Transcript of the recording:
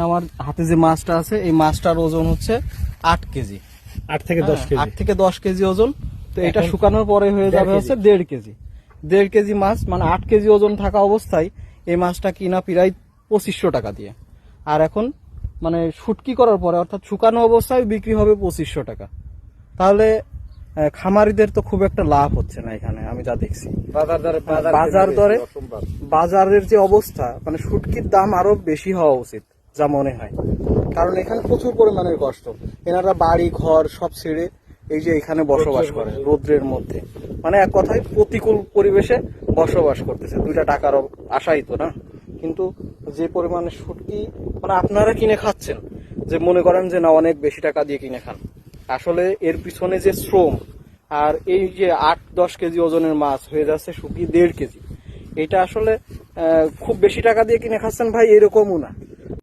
আমার হাতে যে মাছটা আছে এই মাছটার ওজন হচ্ছে 8 কেজি, 8 থেকে 10 কেজি। 8 থেকে 10 কেজি ওজন। তো এটা এখন শুকানোর পরে হয়ে যাবে 1.5 হচ্ছে 1.5 কেজি। 1.5 কেজি মাছ মানে 8 কেজি ওজন থাকা অবস্থায় এই মাছটা কিনা প্রায় 2500 টাকা দিয়ে। আর এখন মানে শুটকি করার পরে অর্থাৎ শুকানো অবস্থায় বিক্রি হবে 2500 টাকা। তাহলে খামারিদের তো খুব একটা লাভ হচ্ছে না এখানে, আমি যা দেখছি। বাজার দরে বাজারের যে অবস্থা, মানে শুটকির দাম আরো বেশি হওয়া উচিত যা মনে হয়। কারণ এখানে প্রচুর পরিমাণের কষ্ট। এনারা বাড়ি ঘর সব ছেড়ে এই যে এখানে বসবাস করে রৌদ্রের মধ্যে, মানে এক কথায় প্রতিকূল পরিবেশে বসবাস করতেছে। 2টা টাকার আশাই তো না। কিন্তু যে পরিমাণে শুটকি মানে আপনারা কিনে খাচ্ছেন, যে মনে করেন যে না অনেক বেশি টাকা দিয়ে কিনে খান, আসলে এর পিছনে যে শ্রম, আর এই যে 8-10 কেজি ওজনের মাছ হয়ে যাচ্ছে শুকিয়ে 1.5 কেজি, এটা আসলে খুব বেশি টাকা দিয়ে কিনে খাচ্ছেন ভাই এরকমও না।